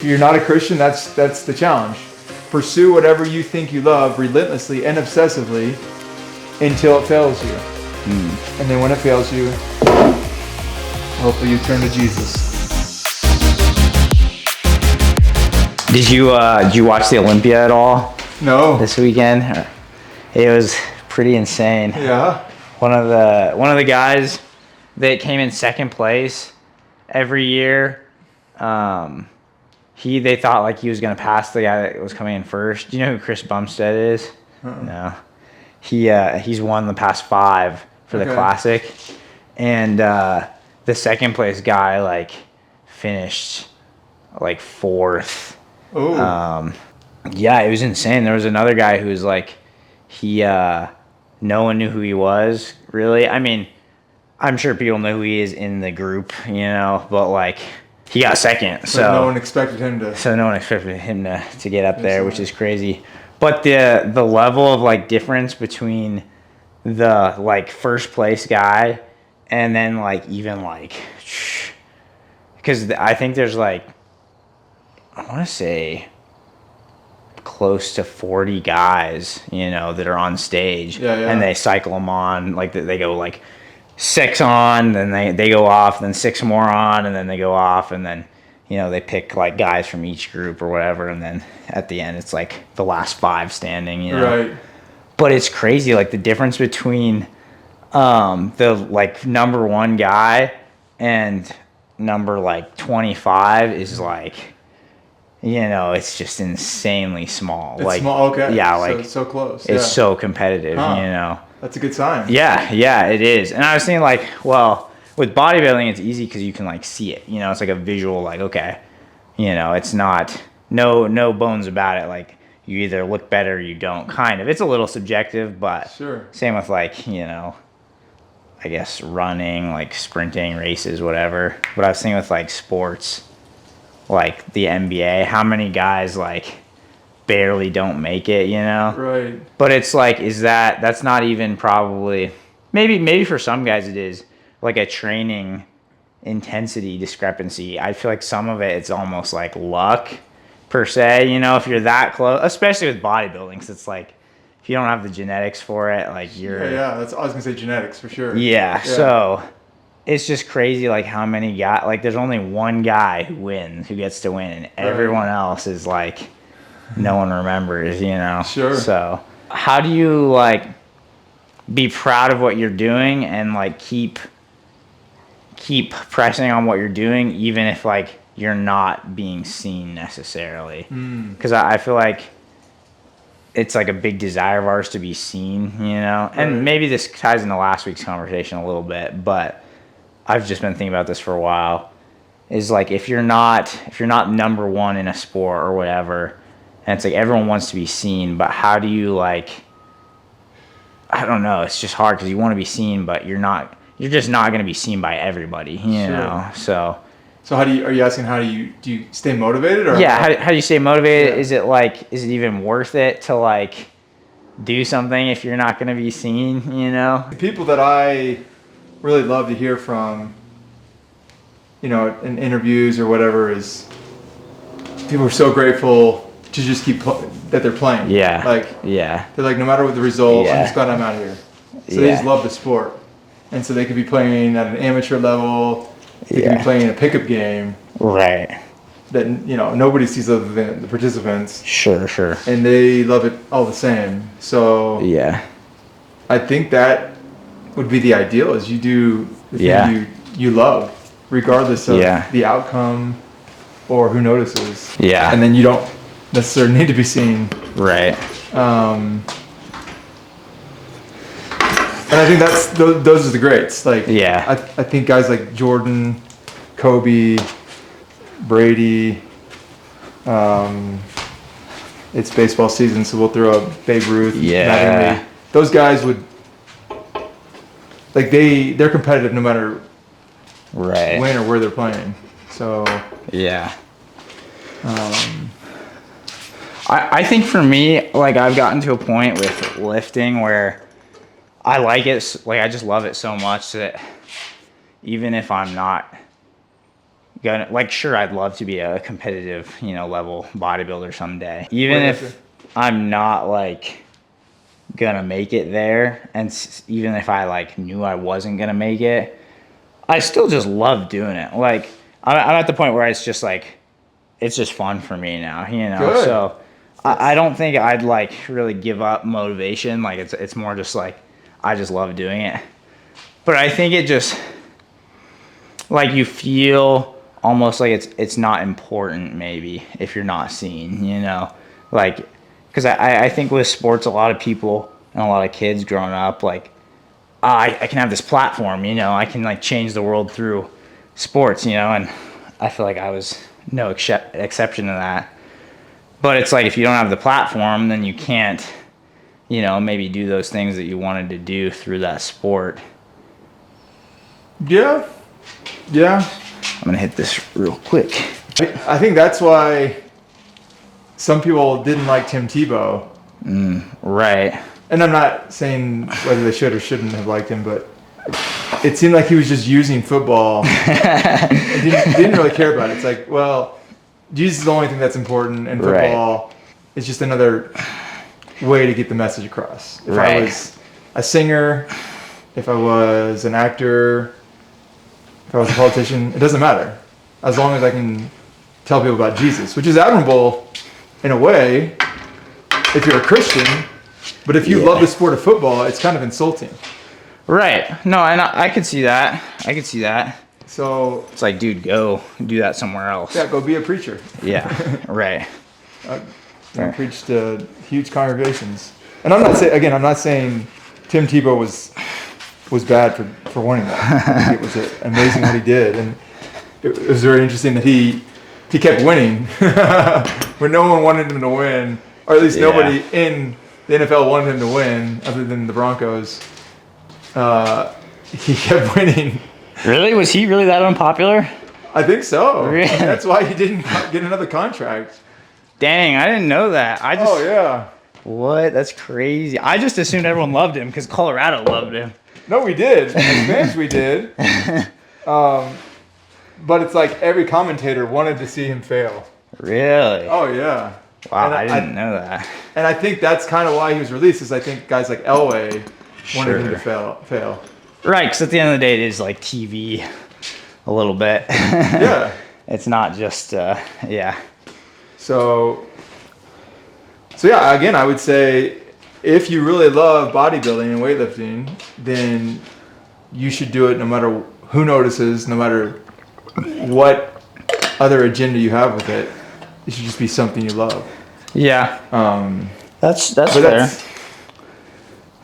If you're not a Christian, that's the challenge. Pursue whatever you think you love relentlessly and obsessively until it fails you. And then when it fails you, hopefully you turn to Jesus. Did you watch the Olympia at all? No. This weekend? It was pretty insane. Yeah. One of the guys that came in second place every year, they thought like he was gonna pass the guy that was coming in first. Do you know who Chris Bumstead is? No. He's won the past 5 for the classic, and the second place guy like finished like 4th. Oh. Yeah, it was insane. There was another guy who was like, no one knew who he was really. I mean, I'm sure people know who he is in the group, but like he got second. So no one expected him to. So no one expected him to get up there, which is crazy. But the level of like difference between the like first place guy and then like even like, because I think there's like, I want to say close to 40 guys, that are on stage, and they cycle them on, like they go like 6 on, then they go off, then 6 more on, and then they go off, and then they pick like guys from each group or whatever, and then at the end it's like the last 5 standing, Right. But it's crazy, like the difference between the like number 1 guy and number like 25 is like, it's just insanely small. It's like small, okay. Yeah, like so close. It's so competitive, That's a good sign. Yeah, it is. And I was thinking like, well, with bodybuilding it's easy because you can like see it. It's like a visual, like, okay, it's not no bones about it. Like you either look better or you don't. Kind of. It's a little subjective, but sure. Same with like, I guess running, like sprinting, races, whatever. But I was thinking with like sports, like the NBA, how many guys like barely don't make it, Right. But it's like, that's not even probably, maybe for some guys it is like a training intensity discrepancy. I feel like some of it's almost like luck per se, if you're that close, especially with bodybuilding, because it's like if you don't have the genetics for it, like you're I was gonna say genetics for sure. Yeah. So it's just crazy, like how many guys, like there's only one guy who gets to win, and everyone else is like, no one remembers, Sure. So how do you like be proud of what you're doing and like keep pressing on what you're doing, even if like you're not being seen necessarily? Because I feel like it's like a big desire of ours to be seen, and maybe this ties into last week's conversation a little bit, but I've just been thinking about this for a while, is like if you're not number 1 in a sport or whatever, and it's like everyone wants to be seen, but how do you like, I don't know, it's just hard because you want to be seen, but you're just not going to be seen by everybody, Sure. So are you asking how do you stay motivated, or how do you stay motivated? Is it even worth it to like do something if you're not going to be seen, The people that I really love to hear from, in interviews or whatever, is people are so grateful to just that they're playing. Yeah. They're like, no matter what the result, I'm just glad I'm out here. So they just love the sport. And so they could be playing at an amateur level, they could be playing a pickup game. Right. That, nobody sees other than the participants. Sure. And they love it all the same. So I think that would be the ideal, is you do the thing you love, regardless of the outcome or who notices. Yeah. And then you don't necessarily need to be seen. Right. And I think those are the greats. Like, I think guys like Jordan, Kobe, Brady, it's baseball season, so we'll throw up Babe Ruth. Yeah. Those guys would, like, they're competitive no matter when or where they're playing. So I think for me, like, I've gotten to a point with lifting where I like it, like I just love it so much that even if I'm not gonna, like, sure, I'd love to be a competitive, level bodybuilder someday. Even if I'm not, like, gonna make it there, and even if I, like, knew I wasn't gonna make it, I still just love doing it. Like, I'm at the point where it's just, like, it's just fun for me now, Good. So I don't think I'd, like, really give up motivation. Like, it's more just, like, I just love doing it. But I think it just, like, you feel almost like it's not important, maybe, if you're not seen, like, because I think with sports, a lot of people and a lot of kids growing up, like, I can have this platform, I can, like, change the world through sports, and I feel like I was no exception to that. But it's like, if you don't have the platform, then you can't, maybe do those things that you wanted to do through that sport. Yeah. I'm going to hit this real quick. I think that's why some people didn't like Tim Tebow. Right. And I'm not saying whether they should or shouldn't have liked him, but it seemed like he was just using football. didn't really care about it. It's like, well, Jesus is the only thing that's important, and football is just another way to get the message across. If I was a singer, if I was an actor, if I was a politician, it doesn't matter. As long as I can tell people about Jesus, which is admirable in a way if you're a Christian, but if you love the sport of football, it's kind of insulting. Right. No, and I could see that. So it's like, dude, go do that somewhere else. Yeah, go be a preacher. Yeah, right. I preached to huge congregations. And I'm not saying Tim Tebow was bad for wanting that. I think it was amazing what he did, and it was very interesting that he kept winning when no one wanted him to win, or at least nobody in the NFL wanted him to win, other than the Broncos. He kept winning. Really? Was he really that unpopular? I think so. Really? That's why he didn't get another contract. Dang, I didn't know that. Oh yeah. What? That's crazy. I just assumed everyone loved him because Colorado loved him. No, we did. As fans, we did. But it's like every commentator wanted to see him fail. Really? Oh yeah. Wow, I didn't know that. And I think that's kind of why he was released. Is I think guys like Elway wanted him to fail. Right, because at the end of the day, it is like TV a little bit. Yeah. It's not just, So yeah, again, I would say if you really love bodybuilding and weightlifting, then you should do it no matter who notices, no matter what other agenda you have with it. It should just be something you love. Yeah. That's fair.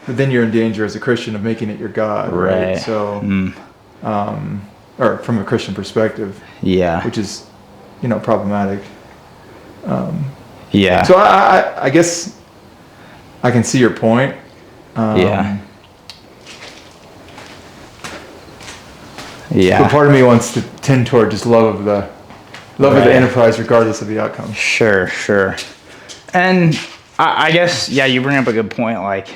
But then you're in danger as a Christian of making it your God, right? So, or from a Christian perspective, which is, problematic. So I guess I can see your point. But part of me wants to tend toward just love of the enterprise, regardless of the outcome. Sure. And I guess, you bring up a good point, like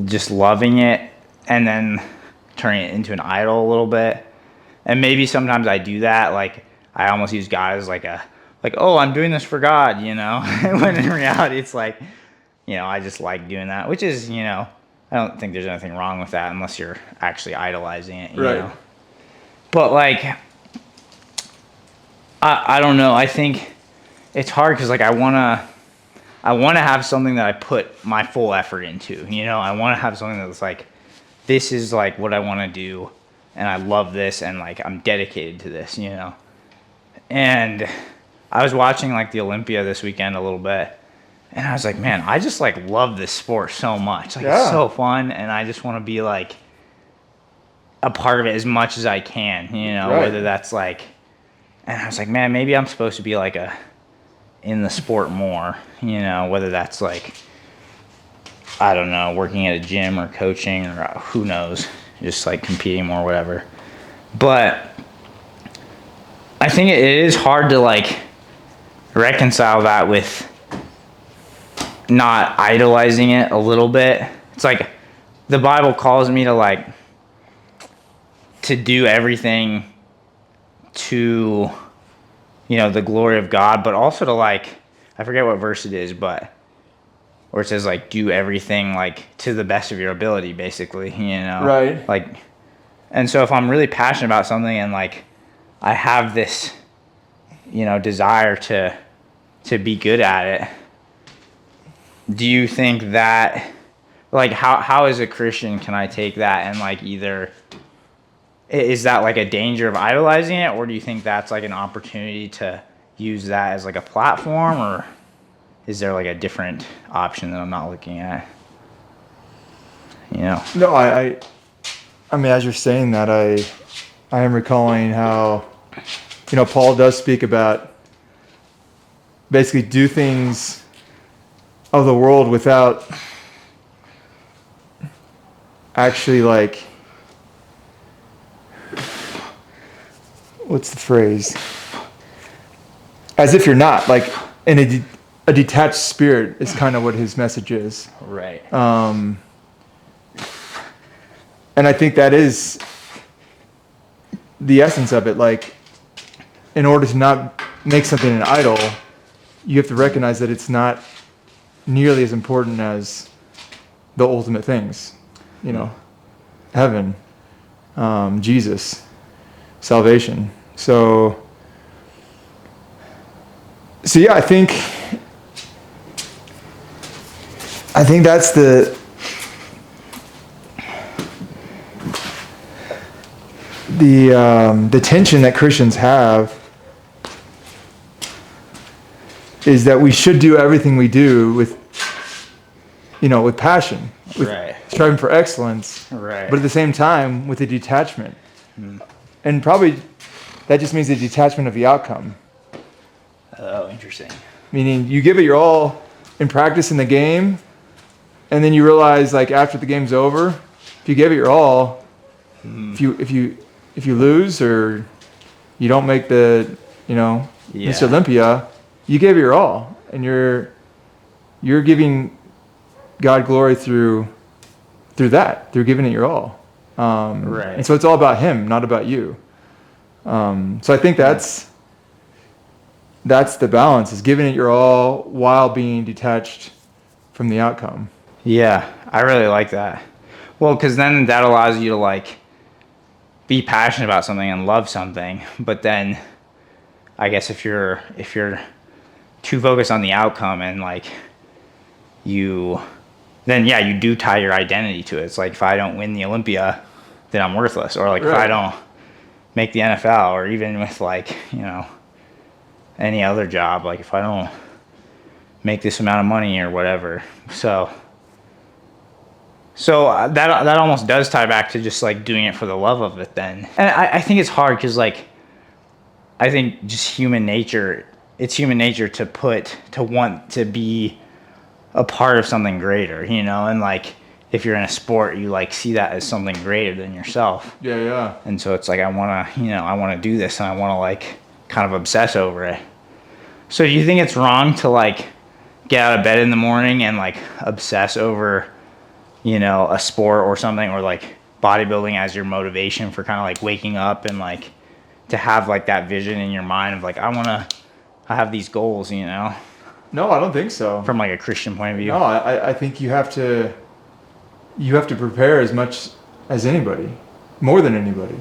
just loving it and then turning it into an idol a little bit. And maybe sometimes I do that. Like, I almost use God as oh, I'm doing this for God, when in reality it's like, I just like doing that, which is, I don't think there's anything wrong with that unless you're actually idolizing it, you know. But like, I don't know. I think it's hard because like I want to have something that I put my full effort into, I want to have something that's like, this is like what I want to do and I love this and like I'm dedicated to this, And I was watching like the Olympia this weekend a little bit and I was like, man, I just like love this sport so much. Like it's so fun and I just want to be like a part of it as much as I can, whether that's like, and I was like, man, maybe I'm supposed to be like in the sport more, whether that's like, I don't know, working at a gym or coaching or who knows, just like competing more, whatever. But I think it is hard to like reconcile that with not idolizing it a little bit. It's like the Bible calls me to like to do everything to, the glory of God, but also to like, I forget what verse it is, but where it says like do everything like to the best of your ability, basically, Right. Like, and so if I'm really passionate about something and like I have this, desire to be good at it, do you think that like how as a Christian can I take that and like either is that like a danger of idolizing it, or do you think that's like an opportunity to use that as like a platform, or is there like a different option that I'm not looking at? No, I mean, as you're saying that, I am recalling how, Paul does speak about basically do things of the world without actually like, what's the phrase? As if you're not, like in a detached spirit is kind of what his message is. Right. And I think that is the essence of it. Like, in order to not make something an idol, you have to recognize that it's not nearly as important as the ultimate things. Heaven, Jesus, salvation. So yeah, I think that's the tension that Christians have, is that we should do everything we do with passion, with striving for excellence, but at the same time with a detachment. And probably that just means a detachment of the outcome. Oh, interesting. Meaning you give it your all in practice in the game, and then you realize like after the game's over, if you give it your all, if you lose or you don't make the Mr. Olympia, you gave it your all, and you're giving God glory through giving it your all. And so it's all about Him, not about you. So I think that's the balance, is giving it your all while being detached from the outcome. Yeah, I really like that. Well, because then that allows you to like be passionate about something and love something, but then I guess if you're too focused on the outcome and like you do tie your identity to it. It's like if I don't win the Olympia, then I'm worthless, or like if I don't make the NFL, or even with like any other job, like if I don't make this amount of money or whatever. So that almost does tie back to just like doing it for the love of it then. And I think it's hard because like I think just human nature, it's human nature to want to be a part of something greater, and like if you're in a sport, you like see that as something greater than yourself. Yeah. And so it's like I want to do this, and I want to like kind of obsess over it. So do you think it's wrong to like get out of bed in the morning and like obsess over a sport or something, or like bodybuilding as your motivation for kind of like waking up and like to have like that vision in your mind of like I have these goals, No, I don't think so. From like a Christian point of view. No, I think you have to prepare as much as anybody, more than anybody,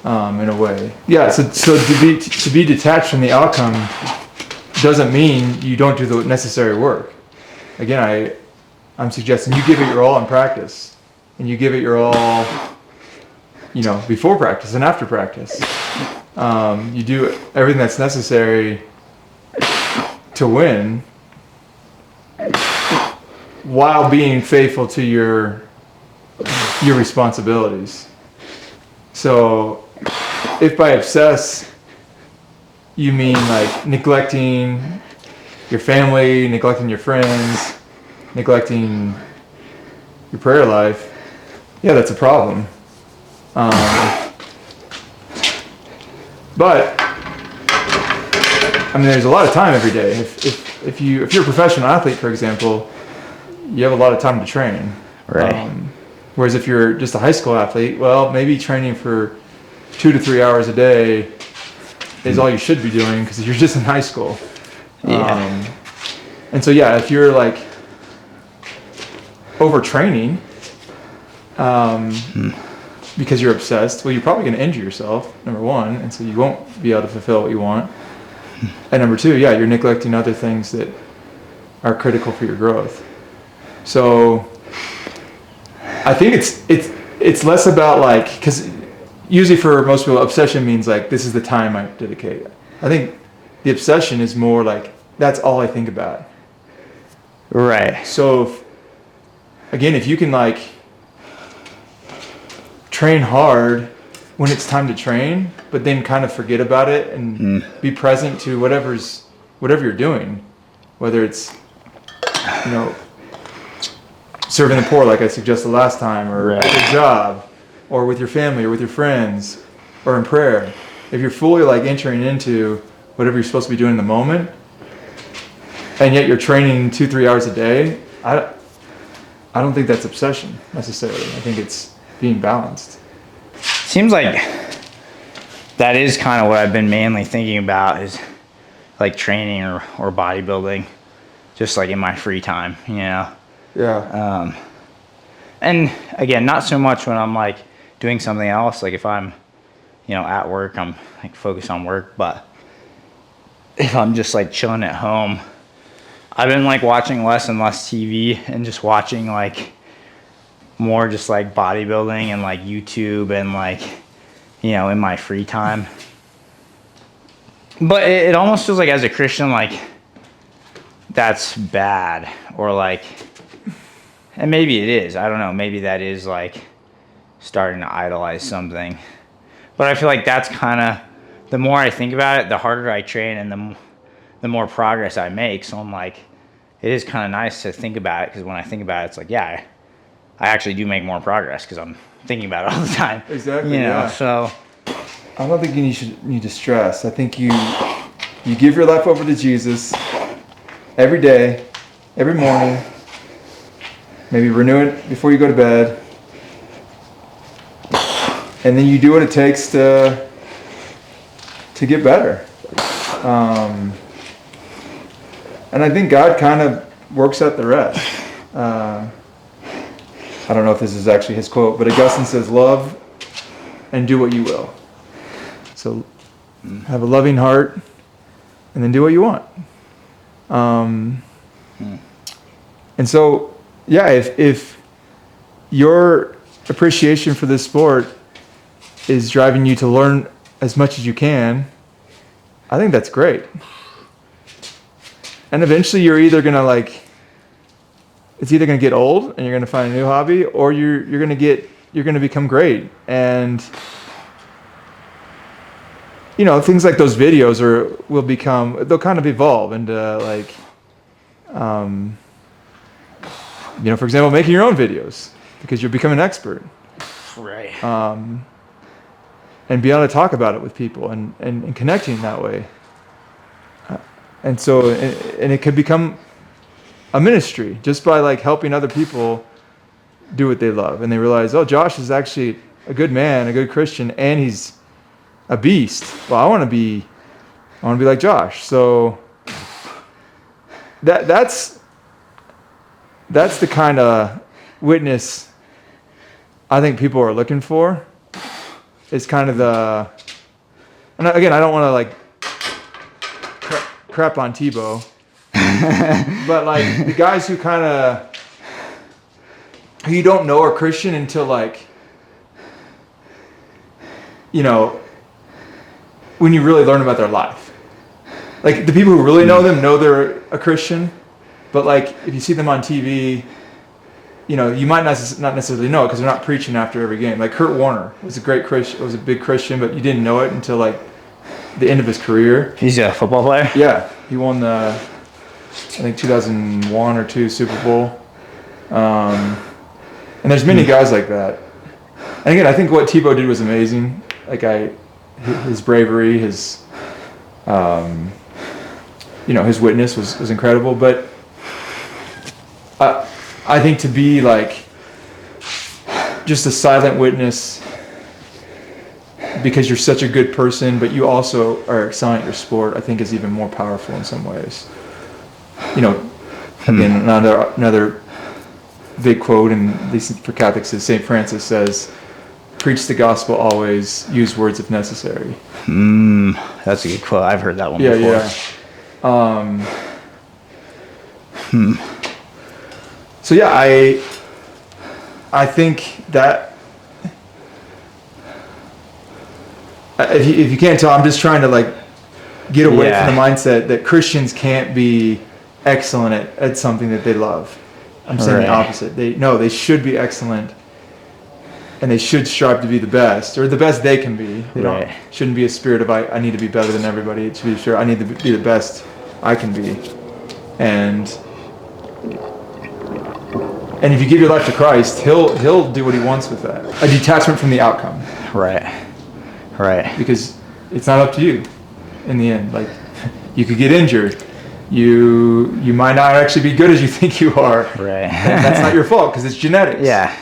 in a way. Yeah. So to be detached from the outcome doesn't mean you don't do the necessary work. Again, I'm suggesting you give it your all in practice, and you give it your all, before practice and after practice. You do everything that's necessary to win, while being faithful to your responsibilities. So if by obsess you mean like neglecting your family, neglecting your friends, neglecting your prayer life, yeah, that's a problem. But I mean, there's a lot of time every day. If you're a professional athlete, for example, you have a lot of time to train. Right. Whereas if you're just a high school athlete, well, maybe training for 2 to 3 hours a day is all you should be doing because you're just in high school. Yeah. And so, yeah, if you're like overtraining because you're obsessed, well, you're probably going to injure yourself, number one, and so you won't be able to fulfill what you want. And number two, yeah, you're neglecting other things that are critical for your growth. So I think it's less about like, because usually for most people, obsession means like, this is the time I dedicate. I think the obsession is more like, that's all I think about. Right. So if you can like train hard when it's time to train, but then kind of forget about it and be present to whatever you're doing, whether it's, serving the poor, like I suggested last time, or at your job, or with your family, or with your friends, or in prayer. If you're fully like entering into whatever you're supposed to be doing in the moment, and yet you're training 2-3 hours a day, I don't think that's obsession necessarily. I think it's being balanced. Seems like that is kind of what I've been mainly thinking about, is like training or bodybuilding, just like in my free time, Yeah. And again, not so much when I'm like doing something else. Like if I'm, at work, I'm like focused on work. But if I'm just like chilling at home, I've been like watching less and less TV and just watching like more just like bodybuilding and like YouTube and like, in my free time. But it almost feels like as a Christian, like that's bad, or like, and maybe it is, I don't know, maybe that is like starting to idolize something. But I feel like that's kind of, the more I think about it, the harder I train and the more progress I make. So I'm like, it is kind of nice to think about it, because when I think about it, it's like, yeah, I actually do make more progress because I'm thinking about it all the time. Exactly. So I don't think you need to stress. I think you give your life over to Jesus every day, every morning. Maybe renew it before you go to bed. And then you do what it takes to get better. And I think God kind of works out the rest. I don't know if this is actually his quote, but Augustine says, love and do what you will. So have a loving heart and then do what you want. And so, yeah, if your appreciation for this sport is driving you to learn as much as you can, I think that's great. And eventually you're either going to it's either going to get old and you're going to find a new hobby, or you're going to become great. And things like those videos they'll kind of evolve into for example, making your own videos, because you'll become an expert. Right. And be able to talk about it with people and connecting that way. And so, and it could become a ministry just by helping other people do what they love. And they realize, oh, Josh is actually a good man, a good Christian, and he's a beast. Well, I want to be like Josh. So that's the kind of witness I think people are looking for. It's kind of and again, I don't want to crap on Tebow, but the guys who who you don't know are Christian until when you really learn about their life. The people who really know them know they're a Christian, but if you see them on TV, you might not necessarily know it because they're not preaching after every game. Kurt Warner was a great Christian, was a big Christian, but you didn't know it until the end of his career. He's a football player? Yeah, he won the, I think 2001 or 2 Super Bowl. And there's many guys like that. And again, I think what Tebow did was amazing. His bravery, his his witness was incredible. But I think to be just a silent witness, because you're such a good person, but you also are excelling at your sport, I think is even more powerful in some ways. You know, again, another big quote, and at least for Catholics, is St. Francis says, "Preach the gospel always, use words if necessary." That's a good quote. I've heard that one before. So yeah, I think that if you can't tell, I'm just trying to like get away from the mindset that Christians can't be excellent at something that they love. I'm saying the opposite. They should be excellent, and they should strive to be the best, or the best they can be. Shouldn't be a spirit of I need to be better than everybody. It should be sure I need to be the best I can be. And if you give your life to Christ, he'll do what he wants with that. A detachment from the outcome. Right. Because it's not up to you in the end. Like, you could get injured. You might not actually be good as you think you are. Right. And that's not your fault because it's genetics. Yeah.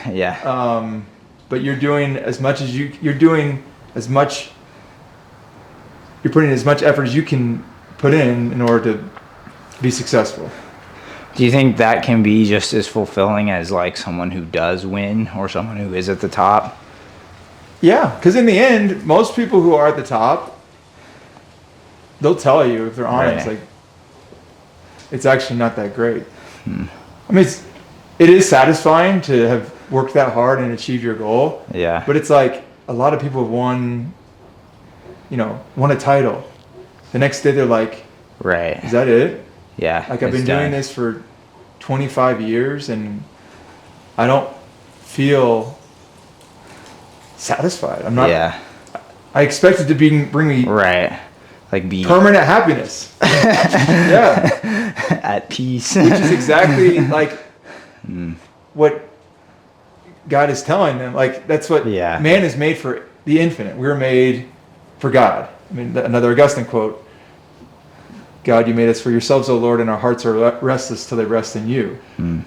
But you're doing as much as you're putting as much effort as you can put in order to be successful. Do you think that can be just as fulfilling as like someone who does win or someone who is at the top? Yeah, because in the end, most people who are at the top, they'll tell you if they're honest, like, it's actually not that great. I mean, it is satisfying to have worked that hard and achieved your goal. Yeah. But it's like a lot of people have won a title. The next day they're like, is that it? Yeah. Like, I've been doing this for 25 years and I don't feel satisfied. I'm not. Yeah. I expect it to bring me like be permanent happiness. Yeah. At peace. Which is exactly like what God is telling them. Like, that's what man is made for, the infinite. We were made for God. I mean, another Augustine quote. God, you made us for yourselves, O Lord, and our hearts are restless till they rest in you.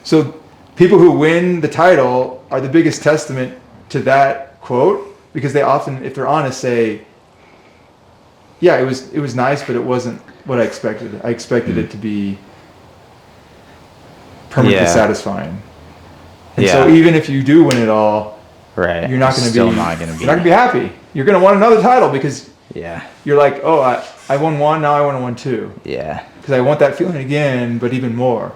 So people who win the title are the biggest testament to that quote, because they often, if they're honest, say, yeah, it was nice, but it wasn't what I expected. I expected it to be permanently satisfying. And so even if you do win it all, you're not going to be happy. You're going to want another title because you're like, oh, I won one, now I want to win two. Yeah. Because I want that feeling again, but even more.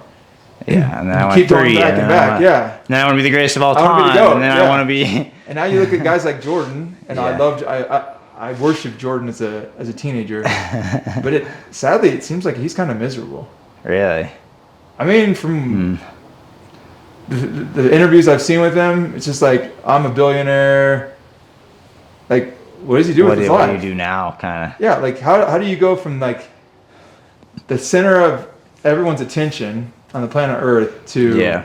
Yeah, and then I want keep going back and back. And then I want to be the greatest of all time. And then I want to be. And now you look at guys like Jordan, and I worshiped Jordan as a teenager, but sadly it seems like he's kind of miserable. Really? I mean, from the interviews I've seen with him, it's just like, I'm a billionaire. Like, what does he do with his life? What do you do now, kind of? Yeah, like how do you go from like the center of everyone's attention on the planet Earth to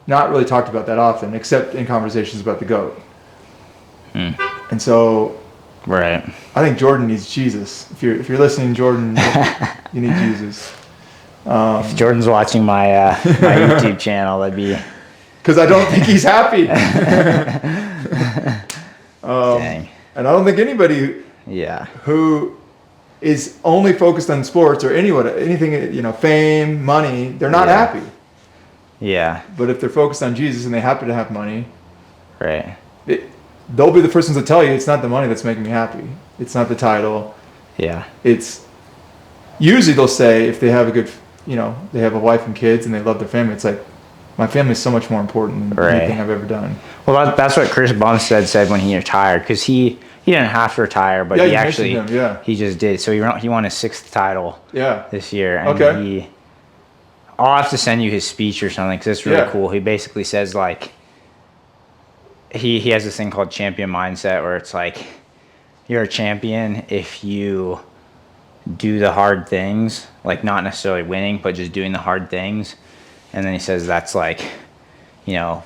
not really talked about that often, except in conversations about the GOAT. And so, I think Jordan needs Jesus. If you're listening, Jordan, you need Jesus. If Jordan's watching my my YouTube channel, that'd be because I don't think he's happy. Dang. And I don't think anybody who is only focused on sports or anything, fame, money, they're not happy. Yeah. But if they're focused on Jesus and they happen to have money, they'll be the first ones to tell you it's not the money that's making me happy. It's not the title. Yeah. It's usually they'll say if they have a good, they have a wife and kids and they love their family, it's like, my family's so much more important than anything I've ever done. Well, that's what Chris Bumstead said when he retired, because he didn't have to retire, but he actually he just did. So he won his 6th title this year. And I'll have to send you his speech or something because it's really cool. He basically says like he has this thing called champion mindset where it's like you're a champion if you do the hard things, like not necessarily winning, but just doing the hard things. And then he says that's like,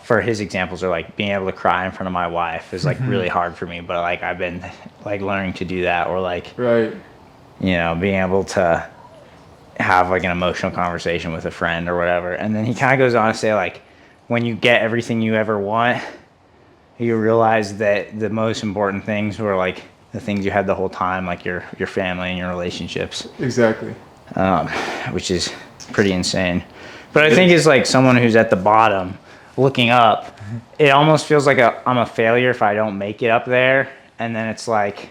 for his examples are like being able to cry in front of my wife is like really hard for me, but like I've been like learning to do that, or like being able to have like an emotional conversation with a friend or whatever. And then he kind of goes on to say like when you get everything you ever want, you realize that the most important things were like the things you had the whole time, like your family and your relationships. Exactly. Which is pretty insane. But I think as like someone who's at the bottom looking up, it almost feels like I'm a failure if I don't make it up there. And then it's like,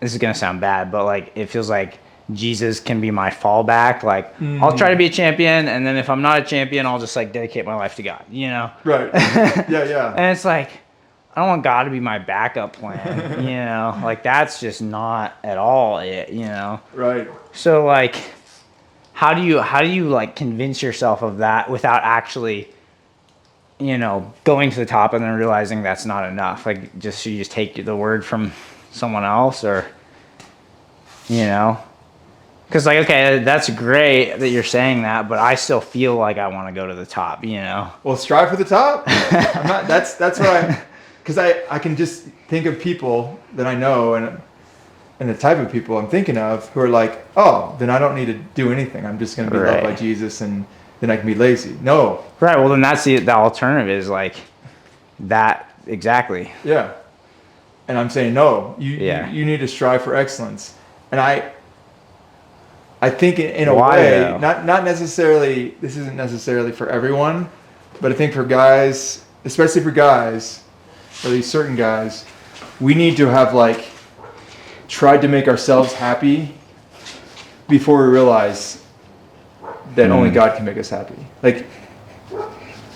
this is going to sound bad, but like it feels like Jesus can be my fallback. Like I'll try to be a champion, and then if I'm not a champion, I'll just like dedicate my life to God, you know? Right. Yeah. And it's like, I don't want God to be my backup plan, you know? Like that's just not at all it, you know? Right. So like, how do you like convince yourself of that without actually, you know, going to the top and then realizing that's not enough? Like you just take the word from someone else, or, you know? Because like, okay, that's great that you're saying that, but I still feel like I want to go to the top, you know? Well, strive for the top. I'm not. That's what because I can just think of people that I know and the type of people I'm thinking of who are like, oh, then I don't need to do anything. I'm just going to be loved by Jesus, and then I can be lazy. No. Right. Well, then that's the alternative is like that exactly. Yeah. And I'm saying no. You need to strive for excellence, and I think in a way, not necessarily. This isn't necessarily for everyone, but I think for guys, especially for guys, or at least certain guys, we need to have like tried to make ourselves happy before we realize that only God can make us happy. Like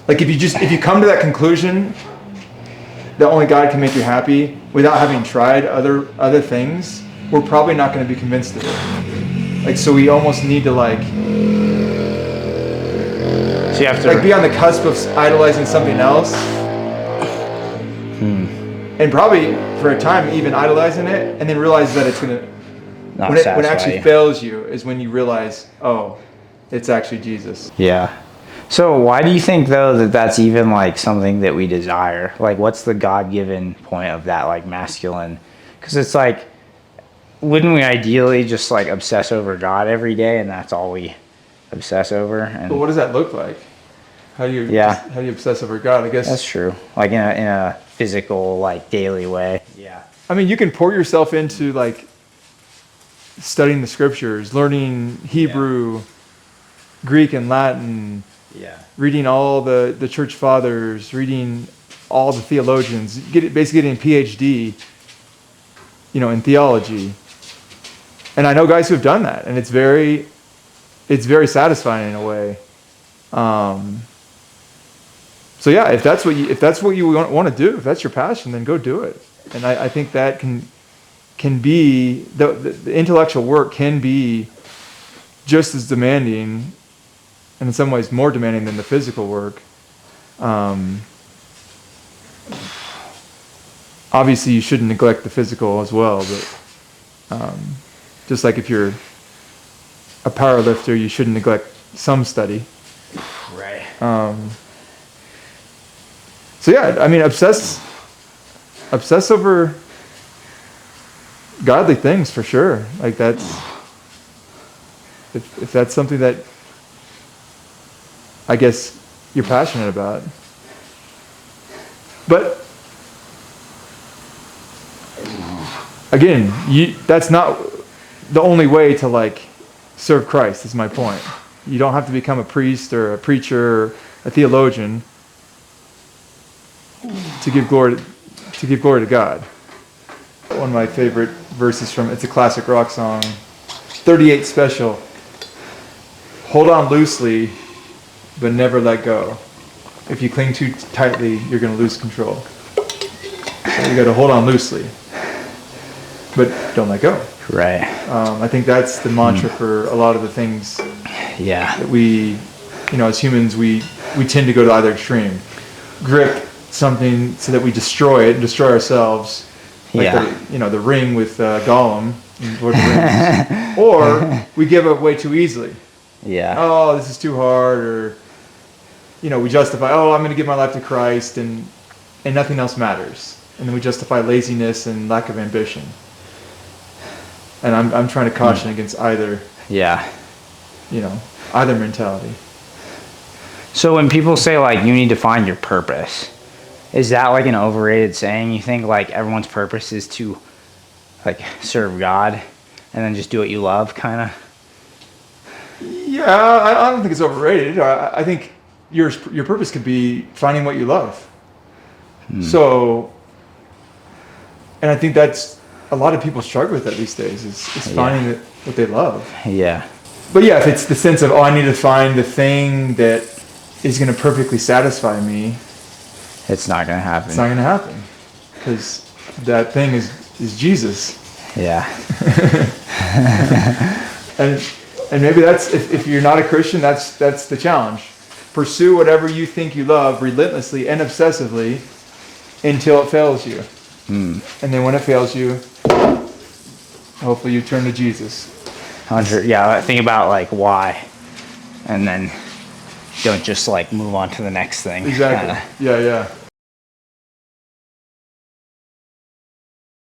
if you come to that conclusion that only God can make you happy without having tried other things, we're probably not going to be convinced of it. Like, so we almost need to like, so you have to like be on the cusp of idolizing something else. And probably for a time even idolizing it, and then realize that it's gonna when it actually fails you is when you realize, oh, it's actually Jesus. Yeah. So why do you think though that that's even like something that we desire? Like, what's the God-given point of that, like masculine? Because it's like, wouldn't we ideally just like obsess over God every day, and that's all we obsess over? And but what does that look like? How do you obsess over God? I guess that's true. Like in a physical, like daily way. Yeah. I mean, you can pour yourself into like studying the scriptures, learning Hebrew, Greek, and Latin. Yeah. Reading all the church fathers, reading all the theologians, basically getting a PhD, you know, in theology. And I know guys who've done that, and it's very satisfying in a way. So yeah, if that's what you want to do, if that's your passion, then go do it. And I think that can be the intellectual work can be just as demanding, and in some ways more demanding than the physical work. Obviously, you shouldn't neglect the physical as well, but just like if you're a power lifter, you shouldn't neglect some study. Right. So yeah, I mean, obsess over godly things for sure. Like that's if that's something that I guess you're passionate about. But again, that's not the only way to like serve Christ, is my point. You don't have to become a priest or a preacher or a theologian to give glory to God. One of my favorite verses it's a classic rock song, 38 Special. Hold on loosely, but never let go. If you cling too tightly, you're going to lose control. So you got to hold on loosely, but don't let go. Right. I think that's the mantra for a lot of the things. Yeah. That we, as humans, we tend to go to either extreme. Grip something so that we destroy it and destroy ourselves. Like the ring with Gollum in Lord of the Rings. Or we give up way too easily. Yeah. Oh, this is too hard, or we justify, I'm going to give my life to Christ, and nothing else matters. And then we justify laziness and lack of ambition. And I'm trying to caution against either. Yeah. Either mentality. So when people say like you need to find your purpose, Is that like an overrated saying? You think like everyone's purpose is to like serve God and then just do what you love, kind of? Yeah, I don't think it's overrated. I think your purpose could be finding what you love. So, and I think that's a lot of people struggle with that these days is finding what they love. Yeah. But yeah, if it's the sense of, I need to find the thing that is going to perfectly satisfy me, it's not going to happen. It's not going to happen because that thing is Jesus. Yeah. And maybe that's, if you're not a Christian, that's the challenge. Pursue whatever you think you love relentlessly and obsessively until it fails you. And then when it fails you, hopefully you turn to Jesus. Yeah, think about like why, and then don't just like move on to the next thing. Exactly. Yeah.